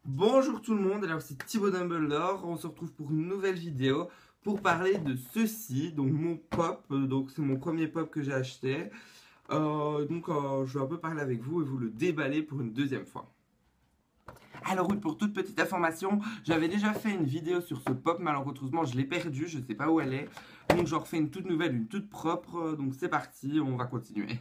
Bonjour tout le monde, alors c'est Thibaut Dumbledore, on se retrouve pour une nouvelle vidéo pour parler de ceci, donc mon pop, donc c'est mon premier pop que j'ai acheté, je vais un peu parler avec vous et vous le déballer pour une deuxième fois. Alors oui, pour toute petite information, j'avais déjà fait une vidéo sur ce pop, malheureusement je l'ai perdu, je sais pas où elle est, donc j'en refais une toute nouvelle, une toute propre, donc c'est parti, on va continuer.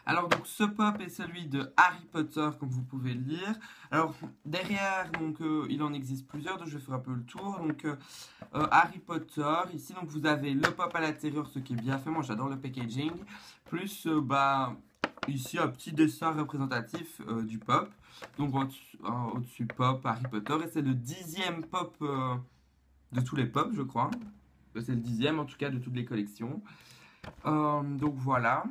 Alors donc ce pop est celui de Harry Potter comme vous pouvez le lire. Alors derrière donc il en existe plusieurs, donc je vais faire un peu le tour. Donc Harry Potter, ici donc vous avez le pop à l'intérieur, ce qui est bien fait, moi j'adore le packaging. Plus ici un petit dessin représentatif du pop. Donc au-dessus pop Harry Potter et c'est le 10e pop de tous les pops je crois. C'est le 10e en tout cas de toutes les collections. Donc voilà.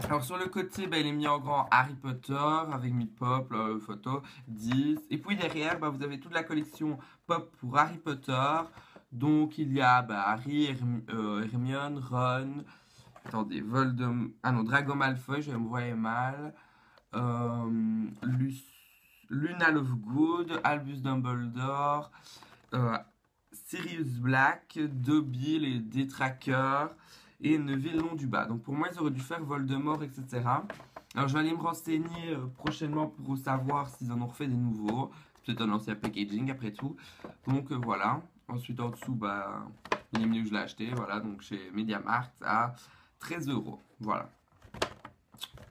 Alors sur le côté, il est mis en grand Harry Potter avec mis pop, photo, 10. Et puis derrière, vous avez toute la collection pop pour Harry Potter. Donc il y a Harry, Hermione, Ron, attendez, Voldemort, ah non, Drago Malfoy, je me voyais mal. Luna Lovegood, Albus Dumbledore, euh, Sirius Black, Dobby, les Détraqueurs et Neville Londubat. Donc pour moi, ils auraient dû faire Voldemort, etc. Alors je vais aller me renseigner prochainement pour savoir s'ils en ont refait des nouveaux. C'est peut-être un ancien packaging après tout. Donc voilà. Ensuite en dessous, il est mieux que je l'ai acheté. Voilà, donc chez MediaMarkt à 13 €. Voilà.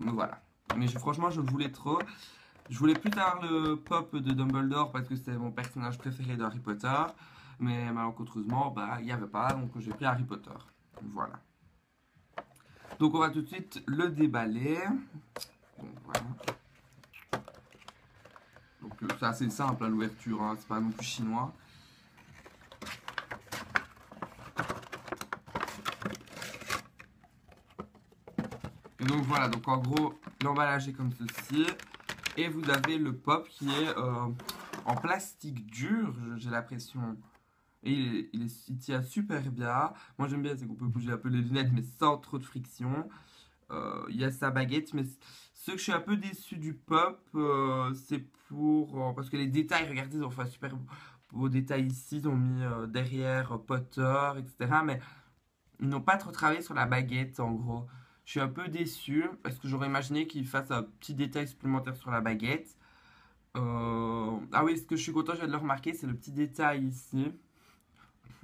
Donc voilà. Mais franchement, je le voulais trop. Je voulais plus tard le pop de Dumbledore parce que c'était mon personnage préféré de Harry Potter. Mais malheureusement, il n'y avait pas. Donc j'ai pris Harry Potter. Voilà. Donc on va tout de suite le déballer. Donc voilà. Donc c'est assez simple l'ouverture, hein, c'est pas non plus chinois. Et donc voilà, donc en gros l'emballage est comme ceci. Et vous avez le pop qui est en plastique dur, j'ai l'impression. Et il tient super bien. Moi j'aime bien, c'est qu'on peut bouger un peu les lunettes mais sans trop de friction. Il y a sa baguette, mais ce que je suis un peu déçu du pop, c'est parce que les détails, regardez, ils ont fait un super beau détail ici, ils ont mis derrière Potter, etc. Mais ils n'ont pas trop travaillé sur la baguette, en gros. Je suis un peu déçu, parce que j'aurais imaginé qu'ils fassent un petit détail supplémentaire sur la baguette. Ah oui, ce que je suis content, je viens de le remarquer, c'est le petit détail ici.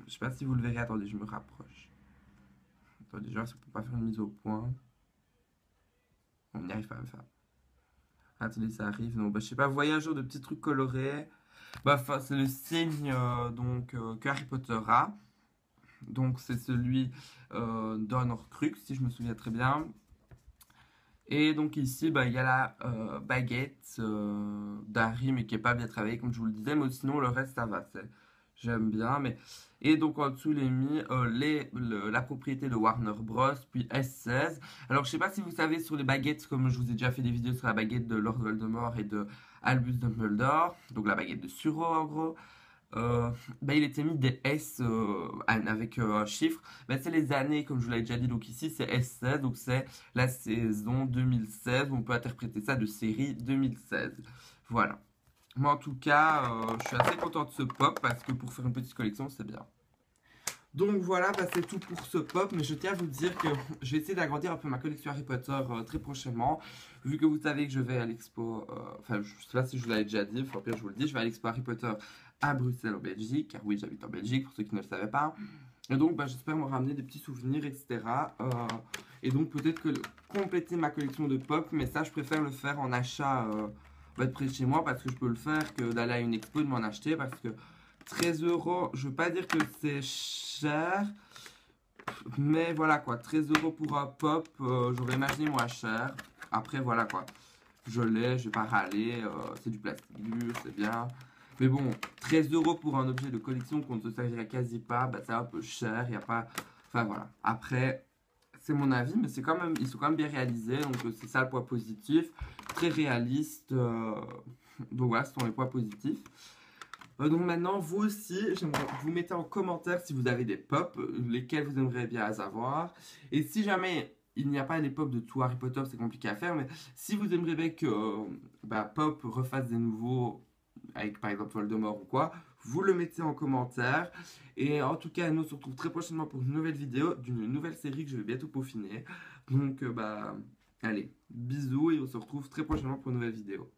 Je sais pas si vous le verrez, attendez, je me rapproche. Attendez, je vais voir si on peut pas faire une mise au point. On n'y arrive pas à me faire. Attendez, ça arrive. Non, je sais pas, voyageur de petits trucs colorés. C'est le signe que Harry Potter a. Donc, c'est celui d'un Horcrux, si je me souviens très bien. Et donc, ici, il y a la baguette d'Harry, mais qui n'est pas bien travaillée, comme je vous le disais. Mais sinon, le reste, ça va. J'aime bien. Et donc, en dessous, il est mis la propriété de Warner Bros. Puis S16. Alors, je sais pas si vous savez sur les baguettes, comme je vous ai déjà fait des vidéos sur la baguette de Lord Voldemort et de Albus Dumbledore. Donc, la baguette de Suro, en gros. Il était mis des S avec un chiffre. C'est les années, comme je vous l'avais déjà dit. Donc, ici, c'est S16. Donc, c'est la saison 2016. On peut interpréter ça de série 2016. Voilà. Moi, en tout cas, je suis assez content de ce pop parce que pour faire une petite collection, c'est bien. Donc voilà, c'est tout pour ce pop, mais je tiens à vous dire que je vais essayer d'agrandir un peu ma collection Harry Potter très prochainement. Vu que vous savez que je vais à l'expo, je sais pas si je vous l'avais déjà dit, enfin pire je vous le dis, je vais à l'expo Harry Potter à Bruxelles en Belgique, car oui j'habite en Belgique pour ceux qui ne le savaient pas. Et donc j'espère me ramener des petits souvenirs, etc. Et donc peut-être que compléter ma collection de pop, mais ça je préfère le faire en achat près de chez moi parce que je peux le faire que d'aller à une expo et de m'en acheter parce que 13 €, je veux pas dire que c'est cher, mais voilà quoi, 13 € pour un pop, j'aurais imaginé moins cher. Après voilà quoi, je vais pas râler, c'est du plastique dur, c'est bien. Mais bon, 13 € pour un objet de collection qu'on ne se servirait quasi pas, c'est un peu cher, il n'y a pas... Enfin voilà, après, c'est mon avis, mais ils sont quand même bien réalisés, donc c'est ça le point positif. Très réaliste, donc voilà, ce sont les points positifs. Donc maintenant, vous aussi, j'aimerais que vous mettez en commentaire si vous avez des pop, lesquels vous aimeriez bien avoir. Et si jamais il n'y a pas les pop de tout Harry Potter, c'est compliqué à faire, mais si vous aimeriez bien que Pop refasse des nouveaux, avec par exemple Voldemort ou quoi, vous le mettez en commentaire. Et en tout cas, nous on se retrouve très prochainement pour une nouvelle vidéo d'une nouvelle série que je vais bientôt peaufiner. Donc, allez, bisous et on se retrouve très prochainement pour une nouvelle vidéo.